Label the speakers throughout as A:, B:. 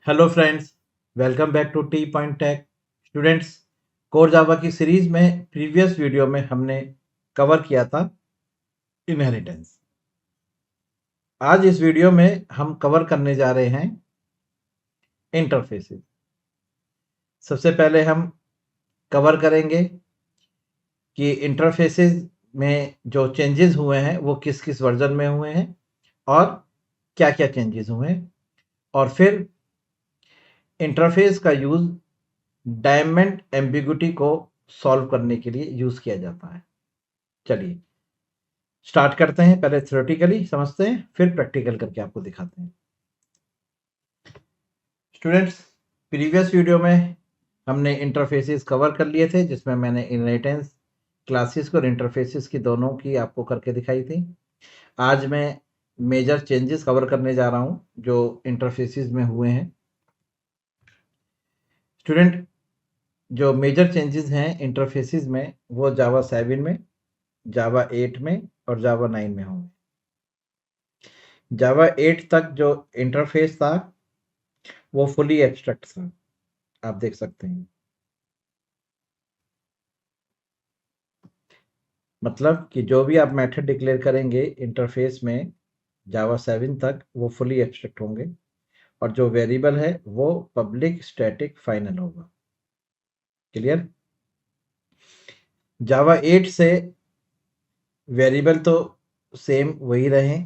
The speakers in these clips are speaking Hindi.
A: Hello friends, welcome back to T point tech. Students, core Java की सीरीज में प्रीवियस वीडियो में हमने कवर किया था इनहेरिटेंस। आज इस वीडियो में हम कवर करने जा रहे हैं इंटरफेसेस। सबसे पहले हम कवर करेंगे कि इंटरफेसेस में जो चेंजेस हुए हैं वो किस किस वर्जन में हुए हैं और क्या क्या चेंजेस हुए हैं, और फिर इंटरफेस का यूज़ डायमेंट एम्बिगुइटी को सॉल्व करने के लिए यूज़ किया जाता है। चलिए स्टार्ट करते हैं। पहले थ्योरेटिकली समझते हैं, फिर प्रैक्टिकल करके आपको दिखाते हैं। स्टूडेंट्स, प्रीवियस वीडियो में हमने इंटरफेसेस कवर कर लिए थे, जिसमें मैंने इनहेरिटेंस क्लासेस और इंटरफेसेस की दोनों की आपको करके दिखाई थी। आज मैं मेजर चेंजेस कवर करने जा रहा हूं जो इंटरफेसेस में हुए हैं। स्टूडेंट, जो मेजर चेंजेस हैं इंटरफेसेस में वो जावा 7 में, जावा 8 में और जावा 9 में होंगे। जावा 8 तक जो इंटरफेस था वो फुली एब्स्ट्रैक्ट था, आप देख सकते हैं। मतलब कि जो भी आप मेथड डिक्लेयर करेंगे इंटरफेस में जावा 7 तक वो फुली एब्स्ट्रैक्ट होंगे, और जो वेरिएबल है वो पब्लिक स्टैटिक फाइनल होगा। क्लियर? जावा 8 से वेरिएबल तो सेम वही रहे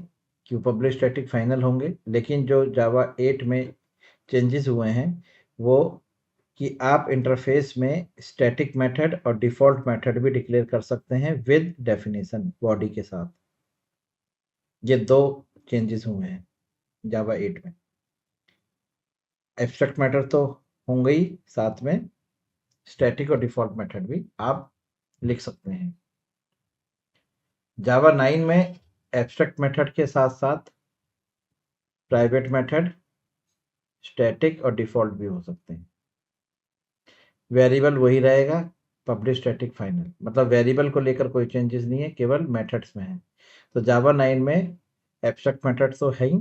A: कि पब्लिक स्टैटिक फाइनल होंगे, लेकिन जो जावा 8 में चेंजेस हुए हैं वो कि आप इंटरफेस में स्टैटिक मेथड और डिफ़ॉल्ट मेथड भी डिक्लेयर कर सकते हैं विद डेफिनेशन बॉडी के साथ। ये दो चेंजेस हुए हैं जावा 8 में। एब्स्ट्रैक्ट मैटर तो होंगे ही, साथ में स्टैटिक और डिफ़ॉल्ट मेथड भी आप लिख सकते हैं। जावा 9 में एब्स्ट्रैक्ट मेथड के साथ साथ प्राइवेट मेथड, स्टैटिक और डिफ़ॉल्ट भी हो सकते हैं। वेरिएबल वही रहेगा, पब्लिक स्टैटिक फाइनल। मतलब वेरिएबल को लेकर कोई चेंजेस नहीं है, केवल मेथड्स में है। तो जावा 9 में एब्स्ट्रैक्ट मेथड तो है ही,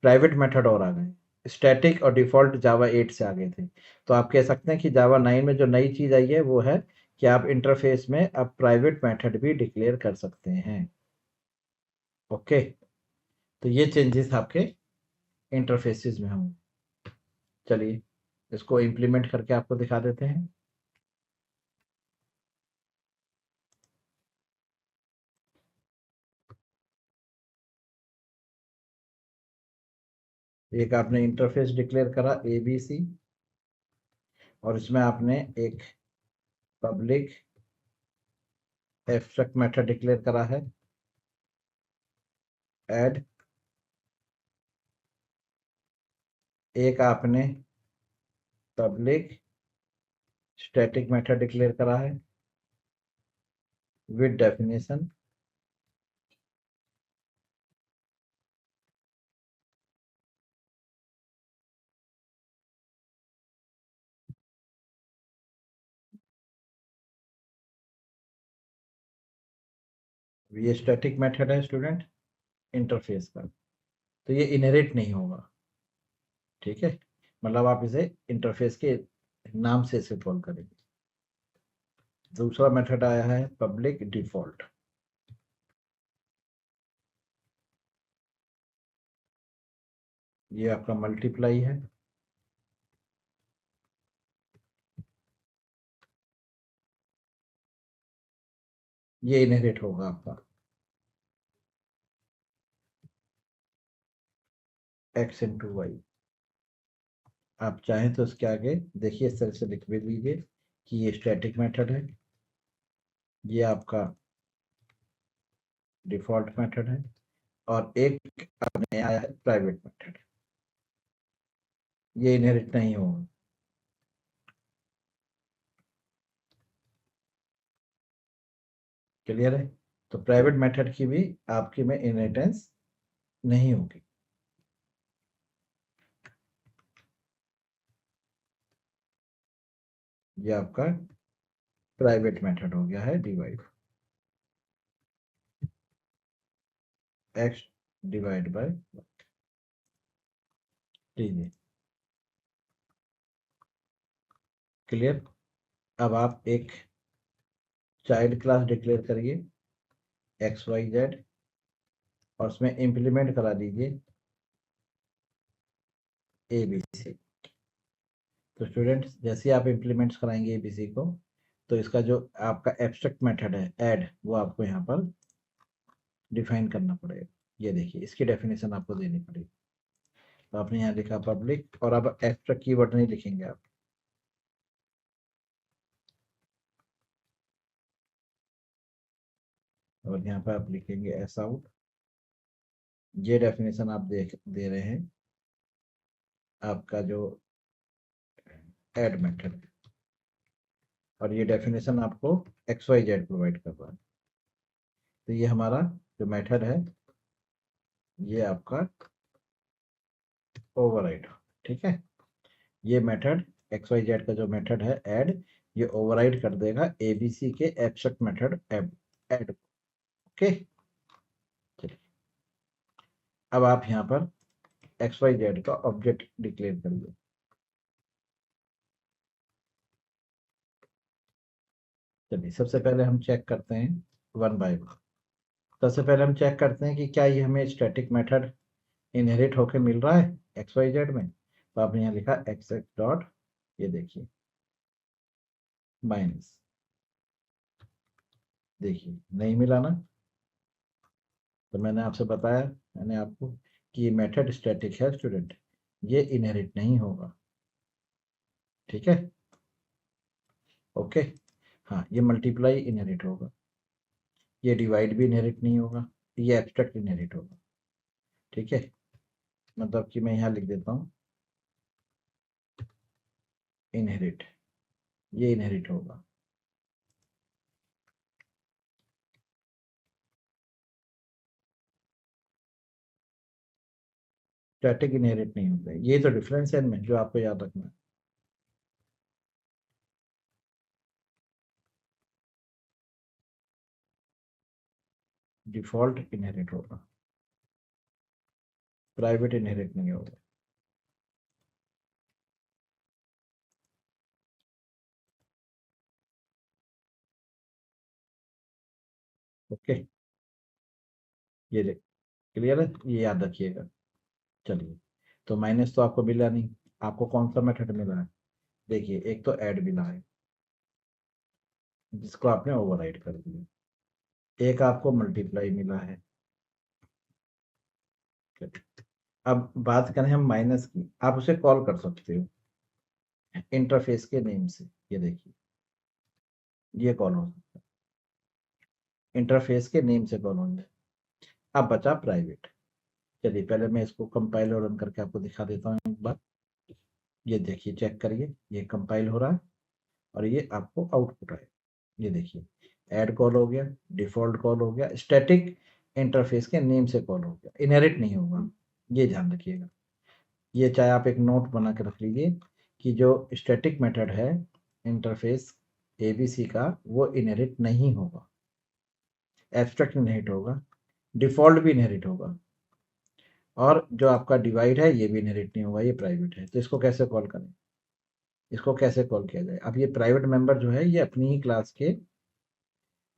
A: प्राइवेट मेथड और आ गए। स्टैटिक और डिफ़ॉल्ट जावा 8 से आ गए थे। तो आप कह सकते हैं कि जावा 9 में जो नई चीज़ आई है वो है कि आप इंटरफेस में अब प्राइवेट मेथड भी डिक्लेयर कर सकते हैं। ओके, तो ये चेंजेस आपके इंटरफेसेस में होंगे। चलिए इसको इम्प्लीमेंट करके आपको दिखा देते हैं। एक आपने इंटरफेस डिक्लेयर करा ABC, और इसमें आपने एक पब्लिक एब्स्ट्रैक्ट मेथड डिक्लेयर करा है ऐड। एक आपने पब्लिक स्टैटिक मेथड डिक्लेयर करा है विद डेफिनेशन। ये स्टैटिक मेथड है स्टूडेंट इंटरफेस का, तो ये इनहेरिट नहीं होगा। ठीक है, मतलब आप इसे इंटरफेस के नाम से इसे कॉल करेंगे। दूसरा मेथड आया है पब्लिक डिफॉल्ट। ये आपका मल्टीप्लाई है। ये इनहेरिट होगा आपका x इंटू वाई। आप चाहें तो इसके आगे देखिए इस तरह से लिख भी लीजिए कि ये स्टैटिक मेथड है, ये आपका डिफॉल्ट मेथड है, और एक आपने आया है प्राइवेट मेथड। ये इनहेरिट नहीं होगा। क्लियर है? तो प्राइवेट मेथड की भी आपकी में इनहेरिटेंस नहीं होगी। ये आपका प्राइवेट मेथड हो गया है डिवाइड, x डिवाइड बाय। लीजिए क्लियर। अब आप एक चाइल्ड क्लास डिक्लेयर करिए XYZ और उसमें इम्प्लीमेंट करा दीजिए ABC। तो स्टूडेंट्स जैसे आप इम्प्लीमेंट्स कराएंगे ABC को, तो इसका जो आपका एब्स्ट्रैक्ट मेथड है ऐड, वो आपको यहाँ पर डिफाइन करना पड़ेगा। ये देखिए इसकी डेफिनेशन आपको देनी पड़ेगी। तो आपने यहाँ लिखा पब्लिक, और अब एब्स्ट्रैक्ट कीवर्ड नहीं लिखेंगे आप, और यहाँ पर आप लिखेंगे एस आउट। ये डेफिनेशन आप दे रहे हैं आपका जो ऐड मेथड है, और ये डेफिनेशन आपको XYZ प्रोवाइड कर रहा है। तो ये हमारा जो मेथड है ये आपका ओवरराइड, ठीक है। ये मेथड XYZ का जो मेथड है ऐड, ये ओवरराइड कर देगा ABC के एब्स्ट्रैक्ट मेथड ऐड। ओके, चलिए अब आप यहाँ पर XYZ का ऑब्जेक्ट डिक्लेयर करिए। चलिए सबसे पहले हम चेक करते हैं वन बाय वन। सबसे पहले हम चेक करते हैं कि क्या ये हमें स्टैटिक मेथड इनहेरिट होके मिल रहा है XYZ में। तो आपने यहाँ लिखा एक्सेप्ट डॉट, ये देखिए माइनस, देखिए नहीं मिला ना। तो मैंने आपसे बताया, मैंने आपको कि ये मेथड स्टैटिक है स्टूडेंट, ये इनहेरिट नहीं होगा, ठीक है। ओके, हाँ ये मल्टीप्लाई इनहेरिट होगा, ये डिवाइड भी इनहेरिट नहीं होगा, ये एब्स्ट्रैक्ट इनहेरिट होगा, ठीक है। मतलब कि मैं यहाँ लिख देता हूँ इनहेरिट, ये इनहेरिट होगा। स्टैटिक इनहेरिट नहीं होता है, ये तो डिफरेंस है इनमें जो आपको याद रखना है। डिफॉल्ट इनहेरिट होगा, प्राइवेट इनहेरिट नहीं होगा। ओके, ये क्लियर है, ये याद रखिएगा। चलिए, तो माइनस तो आपको मिला नहीं, आपको कौन सा मेथड मिला है? देखिए एक तो ऐड मिला है जिसको आपने ओवरराइड कर दिया, एक आपको मल्टीप्लाई मिला है। अब बात करें हम माइनस की, आप उसे कॉल कर सकते हो इंटरफेस के नेम से, ये देखिए ये कॉल हो सकता है, इंटरफेस के नेम से कॉल होंगे। अब बचा प्राइवेट। चलिए पहले मैं इसको कंपाइल और रन करके आपको दिखा देता हूँ एक बार। ये देखिए चेक करिए, ये कंपाइल हो रहा है और ये आपको आउटपुट आए। ये देखिए ऐड कॉल हो गया, डिफॉल्ट कॉल हो गया, स्टैटिक इंटरफेस के नेम से कॉल हो गया, इनहेरिट नहीं होगा, ये ध्यान रखिएगा। ये चाहे आप एक नोट बना के रख लीजिए कि जो स्टैटिक मेथड है इंटरफेस ABC का, वो इनहेरिट नहीं होगा, एब्स्ट्रैक्ट इनहेरिट होगा, डिफॉल्ट भी इनहेरिट होगा, और जो आपका डिवाइड है ये भी इनहेरिट नहीं होगा, ये प्राइवेट है। तो इसको कैसे कॉल करें, इसको कैसे कॉल किया जाए? अब ये प्राइवेट मेंबर जो है ये अपनी ही क्लास के,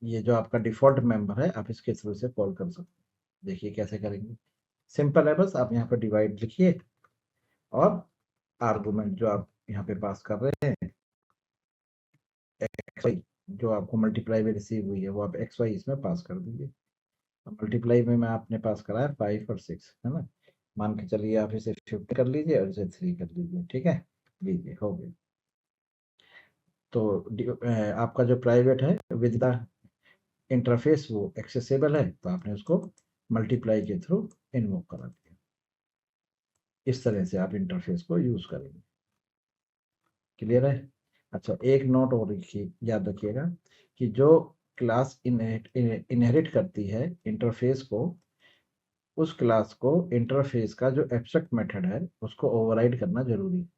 A: ये जो आपका डिफॉल्ट मेंबर है आप इसके थ्रू से कॉल कर सकते हैं। देखिए कैसे करेंगे, सिंपल है, बस आप यहाँ पर डिवाइड लिखिए और आर्गुमेंट जो आप यहाँ पे पास कर रहे हैं XY, जो आपको मल्टीप्लाई में रिसीव हुई है वो आप XY इसमें पास कर दीजिए। मल्टीप्लाई में मैं आपने पास करा है 5 और 6, है ना। मान के चलिए आप इसे 50 कर लीजिए और इसे 3 कर लीजिए, ठीक है। लीजिए हो गया। तो आपका जो प्राइवेट है विद द इंटरफेस वो एक्सेसिबल है, तो आपने उसको मल्टीप्लाई के थ्रू इन्वोक करा दिया। इस तरह से आप इंटरफेस को यूज करेंगे। क्लियर है? अच्छा एक नोट और लिखिए, याद रखिएगा कि जो क्लास इनहेरिट करती है इंटरफेस को, उस क्लास को इंटरफेस का जो एब्स्ट्रैक्ट मेथड है उसको ओवरराइड करना जरूरी है।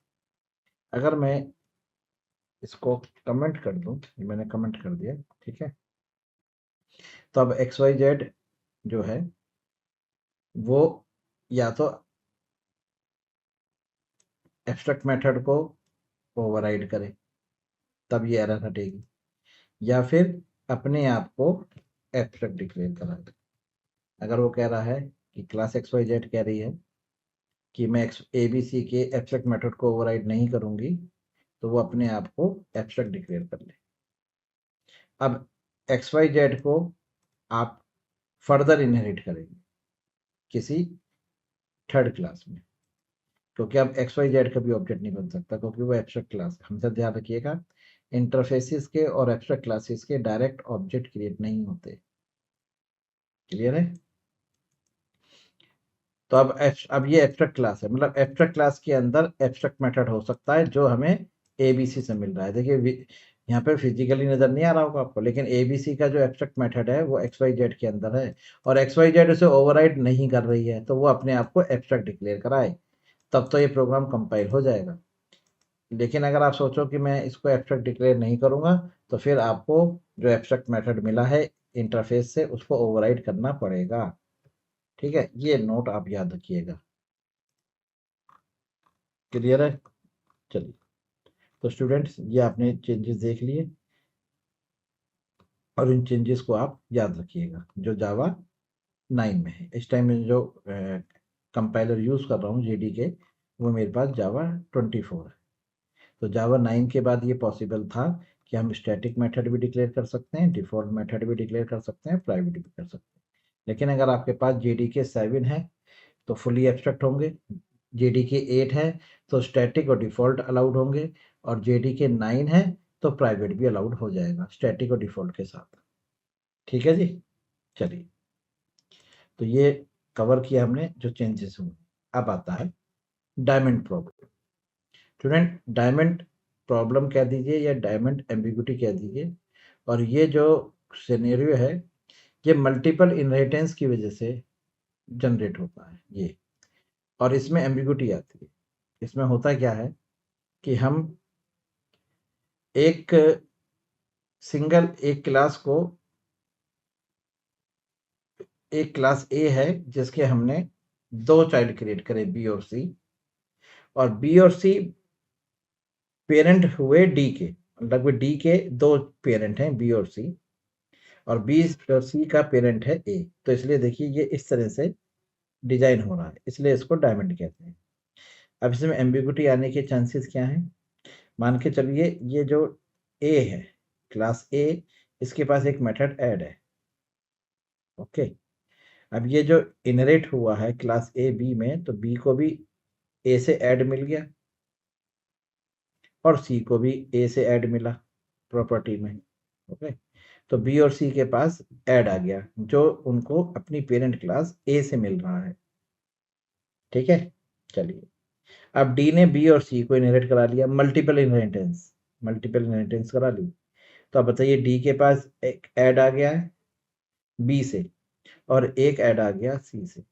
A: अगर मैं इसको कमेंट कर दूं, ये मैंने कमेंट कर दिया, ठीक है। तो अब XYZ जो है वो या तो एब्स्ट्रैक्ट मेथड को ओवरराइड करे, तब ये एरर हटेगी, या फिर अपने आप को एब्स्ट्रैक्ट डिक्लेयर करा दे। अगर वो कह रहा है कि क्लास XYZ कह रही है कि मैं ABC के एब्स्ट्रैक्ट मेथड को ओवरराइड नहीं करूंगी, तो वो अपने आप को एब्स्ट्रैक्ट डिक्लेयर कर ले। अब XYZ को आप फर्दर इनहेरिट करेंगे किसी थर्ड क्लास में, क्योंकि अब XYZ का भी ऑब्जेक्ट नहीं बन सकता, क्योंकि वो एब्स्ट्रैक्ट क्लास है। हमेशा ध्यान रखिएगा, इंटरफेसिस के और एब्स्ट्रैक्ट क्लासेस के डायरेक्ट ऑब्जेक्ट क्रिएट नहीं होते। क्लियर है? तो अब ये एब्स्ट्रैक्ट क्लास है, मतलब एब्स्ट्रैक्ट क्लास के अंदर एब्स्ट्रैक्ट मेथड हो सकता है जो हमें ABC से मिल रहा है। देखिए यहाँ पे फिजिकली नजर नहीं आ रहा होगा आपको, लेकिन ABC का जो एब्स्ट्रैक्ट मेथड है वो XYZ के अंदर है, और XYZ उसे ओवरराइड नहीं कर रही है, तो वो अपने आप को एब्स्ट्रैक्ट डिक्लेयर कराए, तब तो ये प्रोग्राम कंपाइल हो जाएगा। लेकिन अगर आप सोचो कि मैं इसको एब्स्ट्रैक्ट डिक्लेयर नहीं करूंगा, तो फिर आपको जो एब्स्ट्रैक्ट मेथड मिला है इंटरफेस से उसको ओवरराइड करना पड़ेगा। ठीक है, ये नोट आप याद रखिएगा। क्लियर है? चलिए, तो स्टूडेंट्स ये आपने चेंजेस देख लिए, और इन चेंजेस को आप याद रखिएगा जो जावा 9 में है। इस टाइम में जो कंपाइलर यूज़ कर रहा हूँ JDK, वो मेरे पास जावा 24 है। तो जावा 9 के बाद ये पॉसिबल था कि हम स्टैटिक मेथड भी डिक्लेयर कर सकते हैं, डिफ़ॉल्ट मेथड भी डिक्लेयर कर सकते हैं, प्राइवेट भी कर सकते हैं। लेकिन अगर आपके पास JDK 7 है तो फुली एब्स्ट्रैक्ट होंगे, JDK 8 है तो स्टैटिक और डिफ़ॉल्ट अलाउड होंगे, और JDK 9 है तो प्राइवेट भी अलाउड हो जाएगा स्टैटिक और डिफ़ॉल्ट के साथ। ठीक है जी, चलिए, तो ये कवर किया हमने जो चेंजेस हुए। अब आता है diamond problem. Student, diamond problem कह दीजिए या डायमंड एम्बिग्यूटी कह दीजिए, और ये जो सिनेरियो है ये मल्टीपल इनहेरिटेंस की वजह से जनरेट होता है ये, और इसमें एम्बिग्यूटी आती है। इसमें होता क्या है कि हम एक क्लास को, एक क्लास A है जिसके हमने 2 चाइल्ड क्रिएट करे B और C, और B और C पेरेंट हुए D के, लगभग D के 2 पेरेंट हैं B और C, और B और C का पेरेंट है A। तो इसलिए देखिए ये इस तरह से डिजाइन हो रहा है, इसलिए इसको डायमंड कहते हैं। अब इसमें एम्बिग्यूटी आने के चांसेस क्या हैं? मान के चलिए ये जो A है, क्लास A, इसके पास एक मेथड ऐड है। ओके, अब ये जो इनहेरिट हुआ है क्लास A B में, तो B को भी A से ऐड मिल गया, और C को भी A से ऐड मिला प्रॉपर्टी में। ओके, तो B और C के पास ऐड आ गया जो उनको अपनी पेरेंट क्लास A से मिल रहा है। ठीक है, चलिए, अब D ने B और C को इनहेरिट करा लिया, मल्टीपल इनहेरिटेंस करा ली। तो अब बताइए D के पास एक ऐड आ गया है B से, और एक ऐड आ गया C से।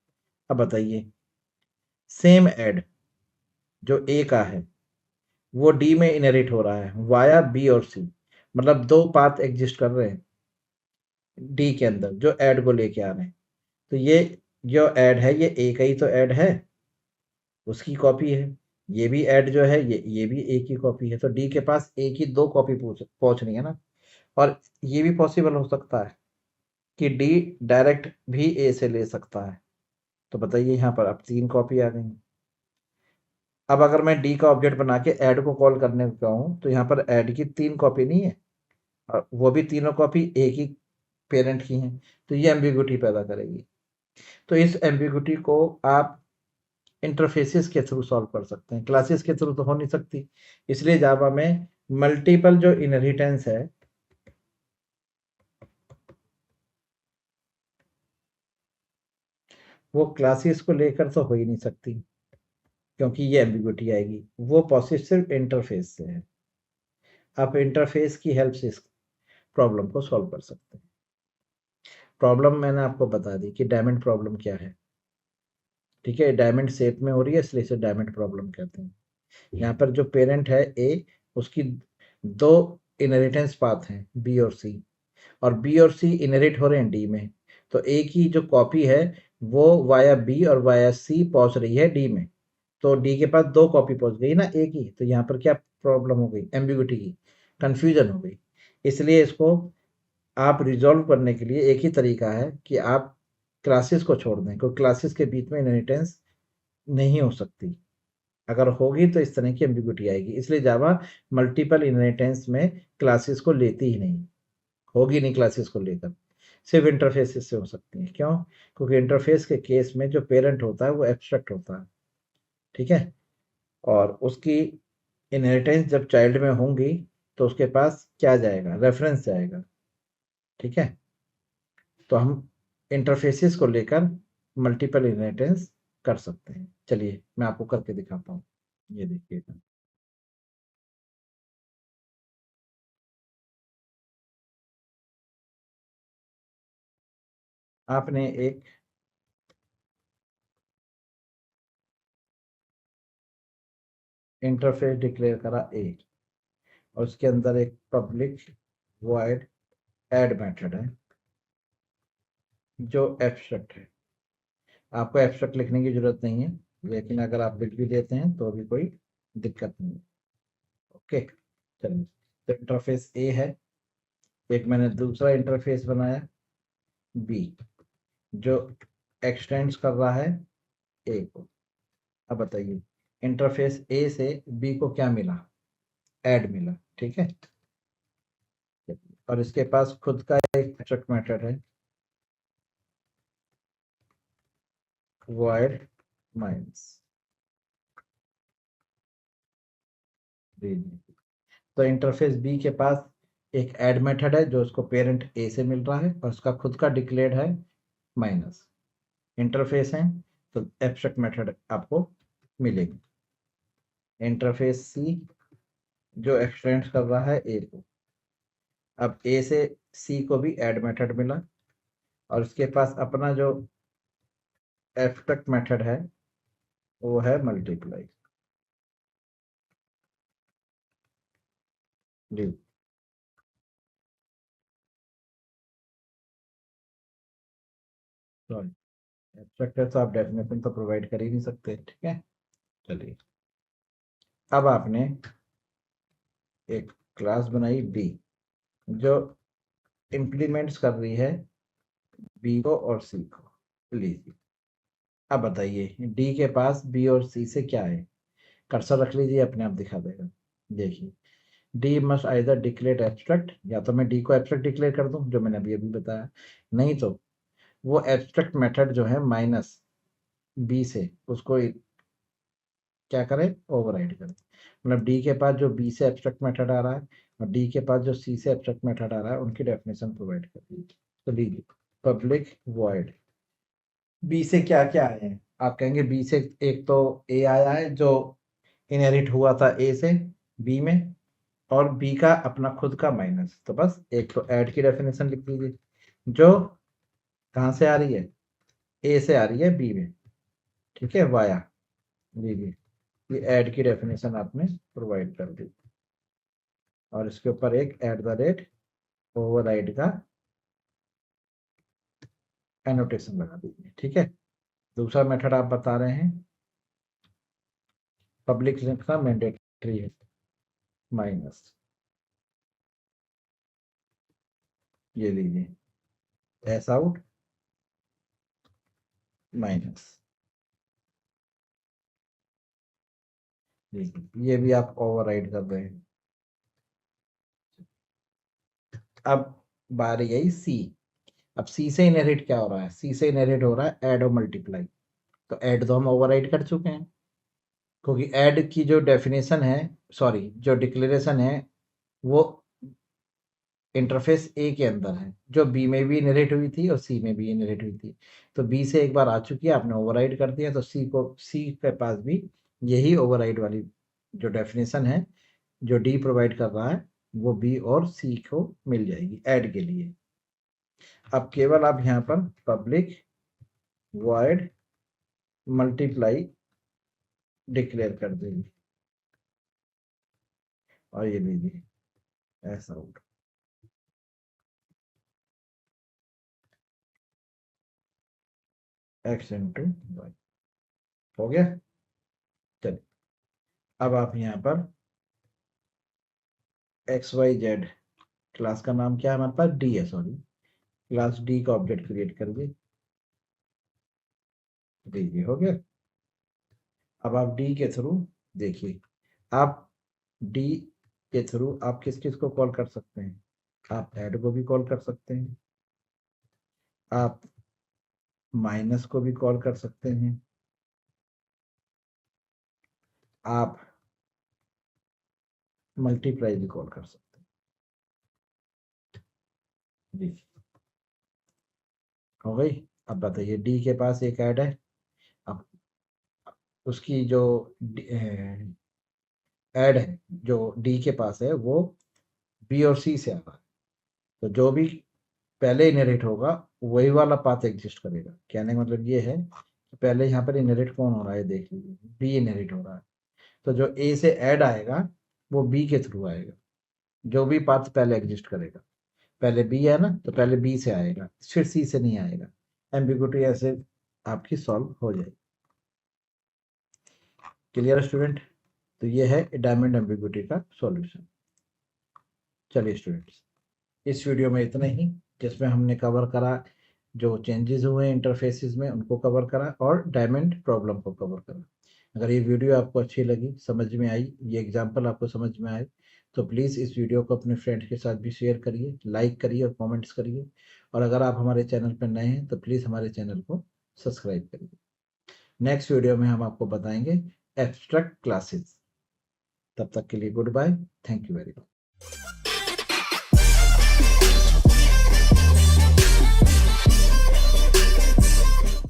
A: अब बताइए, सेम ऐड जो A का है वो D में इनहेरिट हो रहा है वाया B और C, मतलब 2 पाथ एग्जिस्ट कर रहे हैं D के अंदर जो ऐड को लेके आ रहे हैं। तो ये जो ऐड है ये A का ही तो ऐड है, उसकी कॉपी है। ये भी ऐड जो है ये भी A की कॉपी है, तो D के पास A की 2 कॉपी पहुंच रही है ना। और ये भी पॉसिबल हो सकता है कि D डायरेक्ट भी A से ले सकता है। तो बताइए यहाँ पर अब 3 कॉपी आ गई। अब अगर मैं D का ऑब्जेक्ट बना के ऐड को कॉल करने का हूँ, तो यहाँ पर ऐड की 3 कॉपी नहीं है, और वो भी तीनों कॉपी एक ही पेरेंट की हैं, तो ये एम्बिग्यूटी पैदा करेगी। तो इस एम्बिग्यूटी को आप इंटरफेसेस के थ्रू सॉल्व कर सकते हैं, क्लासेस के थ्रू तो हो नहीं सकती। इसलिए जावा में मल्टीपल जो इनहेरिटेंस है वो क्लासेस को लेकर तो हो ही नहीं सकती, क्योंकि ये एम्बिग्यूटी आएगी। वो प्रोसेस सिर्फ इंटरफेस से है। आप इंटरफेस की हेल्प से इस प्रॉब्लम को सॉल्व कर सकते हैं। प्रॉब्लम मैंने आपको बता दी कि डायमंड प्रॉब्लम क्या है। ठीक है, डायमंड शेप में हो रही है, इसलिए इसे डायमंड प्रॉब्लम कहते हैं। यहाँ पर जो पेरेंट है A, उसकी 2 इनहेरिटेंस पाथ हैं B और C, और B और C इनहेरिट हो रहे हैं D में। तो A की जो कॉपी है वो वाया B और वाया C पहुंच रही है D में, तो D के पास 2 कॉपी पहुंच गई ना A की। तो यहाँ पर क्या प्रॉब्लम हो गई? एम्बिग्यूटी की। कन्फ्यूजन हो गई। इसलिए इसको आप रिजॉल्व करने के लिए एक ही तरीका है कि आप क्लासेस को छोड़ दें, क्योंकि क्लासेस के बीच में इनहेरिटेंस नहीं हो सकती। अगर होगी तो इस तरह की एम्बिग्युइटी आएगी, इसलिए जावा मल्टीपल इनहेरिटेंस में क्लासेस को लेती ही नहीं, होगी नहीं क्लासेस को लेकर, सिर्फ इंटरफेसेस से हो सकती है। क्यों? क्योंकि इंटरफेस के केस में जो पेरेंट होता है वो एब्स्ट्रैक्ट होता है, ठीक है, और उसकी इनहेरिटेंस जब चाइल्ड में होंगी तो उसके पास क्या जाएगा, रेफरेंस जाएगा, ठीक है। तो हम इंटरफेसेस को लेकर मल्टीपल इनहेरिटेंस कर सकते हैं। चलिए मैं आपको करके दिखाता हूँ, ये देखिएगा। आपने एक इंटरफेस डिक्लेयर करा ए, और उसके अंदर एक पब्लिक वॉइड ऐड मेथड है जो एब्स्ट्रैक्ट है। आपको एब्स्ट्रैक्ट लिखने की जरूरत नहीं है, लेकिन अगर आप लिख भी देते हैं तो भी कोई दिक्कत नहीं है। ओके, चलिए, तो इंटरफेस ए है, एक मैंने दूसरा इंटरफेस बनाया बी, जो एक्सटेंड्स कर रहा है ए को। अब बताइए, इंटरफेस ए से बी को क्या मिला, ऐड मिला, ठीक है। और इसके पास खुद का एक एब्स्ट्रैक्ट मेथड है void माइनस। तो इंटरफेस बी के पास एक ऐड मेथड है जो उसको पेरेंट ए से मिल रहा है, और उसका खुद का डिक्लेयर्ड है माइनस। इंटरफेस है तो एब्स्ट्रैक्ट मेथड आपको मिलेगी। इंटरफेस सी जो एक्सटेंड कर रहा है ए को, अब ए से सी को भी ऐड मेथड मिला, और उसके पास अपना जो एब्स्ट्रैक्ट मेथड है वो है मल्टीप्लाई। जी, सॉरी, एब्स्ट्रैक्ट है तो आप डेफिनेशन तो प्रोवाइड कर ही नहीं सकते, ठीक है। चलिए, अब आपने एक क्लास बनाई बी जो इम्प्लीमेंट्स कर रही है बी को और सी को। लीजिए, अब बताइए डी के पास बी और सी से क्या है, कर्सर रख लीजिए, अपने आप दिखा देगा। देखिए, D must either declare abstract, या तो मैं डी को एब्स्ट्रैक्ट डिक्लेयर कर दूं जो मैंने अभी अभी बताया, नहीं तो वो एब्स्ट्रैक्ट मेथड जो है माइनस बी से उसको क्या करें, ओवरराइड करें। मतलब डी के पास जो बी से एब्स्ट्रैक्ट मेथड आ रहा है और डी के पास जो सी से एब्स्ट्रैक्ट मेथड आ रहा है उनकी डेफिनेशन प्रोवाइड कर दीजिए। तो लीजिए, पब्लिक वॉइड बी से क्या क्या आए हैं, आप कहेंगे बी से एक तो ए आया है जो इनहेरिट हुआ था ए से बी में, और बी का अपना खुद का माइनस, तो बस एक तो ऐड की डेफिनेशन लिख दीजिए जो कहाँ से आ रही है, ए से आ रही है बी में, ठीक है, वाया। लीजिए, ये ऐड की डेफिनेशन आपने प्रोवाइड कर दी, और इसके ऊपर एक एट द रेट ओवरराइड का एनोटेशन लगा दीजिए, ठीक है। दूसरा मेथड आप बता रहे हैं पब्लिक लिखना मैंडेटरी है, माइनस, ये लीजिए एस आउट माइनस, ये भी आप ओवरराइड कर रहे हैं। अब बारी आई सी। अब सी से इनहेरिट क्या हो रहा है, सी से इनहेरिट हो रहा है ऐड और मल्टीप्लाई। तो ऐड तो हम ओवरराइड कर चुके हैं, क्योंकि ऐड की जो डेफिनेशन है, सॉरी जो डिक्लेरेशन है, वो इंटरफेस ए के अंदर है, जो बी में भी इनहेरिट हुई थी और सी में भी इनहेरिट हुई थी। तो बी से एक बार आ चुकी है, आपने ओवरराइड कर दिया, तो सी के पास भी यही ओवरराइड वाली जो डेफिनेशन है जो डी प्रोवाइड कर रहा है वो बी और सी को मिल जाएगी ऐड के लिए। अब केवल आप यहाँ पर पब्लिक वॉइड मल्टीप्लाई डिक्लेयर कर देंगे, और ये लीजिए ऐसा होगा, एक्स इंटू वाई, हो गया। चलिए, अब आप यहाँ पर XYZ क्लास का नाम क्या है हमारे पास? डी है, सॉरी, क्लास डी का ऑब्जेक्ट क्रिएट करिए। देखिए हो गया। अब आप डी के थ्रू देखिए, आप डी के थ्रू आप किस किस को कॉल कर सकते हैं? आप ऐड को भी कॉल कर सकते हैं, आप माइनस को भी कॉल कर सकते हैं, आप मल्टीप्लाई भी कॉल कर सकते हैं। जी हो गई। अब बताइए, डी के पास एक ऐड है, अब उसकी जो ऐड है जो डी के पास है वो बी और सी से आ रहा है, तो जो भी पहले इनहेरिट होगा वही वाला पाथ एग्जिस्ट करेगा। कहने का मतलब ये है कि पहले यहाँ पर इनहेरिट कौन हो रहा है, देख लीजिए, बी इनहेरिट हो रहा है, तो जो ए से ऐड आएगा वो बी के थ्रू आएगा, जो भी पाथ पहले एग्जिस्ट करेगा। पहले बी है ना, तो पहले बी से आएगा, फिर सी से नहीं आएगा। एम्बिगुइटी ऐसे आपकी सॉल्व हो जाएगी। Clear student? तो ये है डायमंड एम्बिगुइटी का सॉल्यूशन। चलिए स्टूडेंट्स, इस वीडियो में इतना ही, जिसमें हमने कवर करा जो चेंजेस हुए इंटरफेसेस में उनको कवर करा और डायमंड प्रॉब्लम को कवर करा। अगर ये वीडियो आपको अच्छी लगी, समझ में आई, ये एग्जांपल आपको समझ में आए, तो प्लीज़ इस वीडियो को अपने फ्रेंड्स के साथ भी शेयर करिए, लाइक करिए और कमेंट्स करिए। और अगर आप हमारे चैनल पर नए हैं तो प्लीज़ हमारे चैनल को सब्सक्राइब करिए। नेक्स्ट वीडियो में हम आपको बताएंगे एब्स्ट्रैक्ट क्लासेस। तब तक के लिए good bye, thank you very much.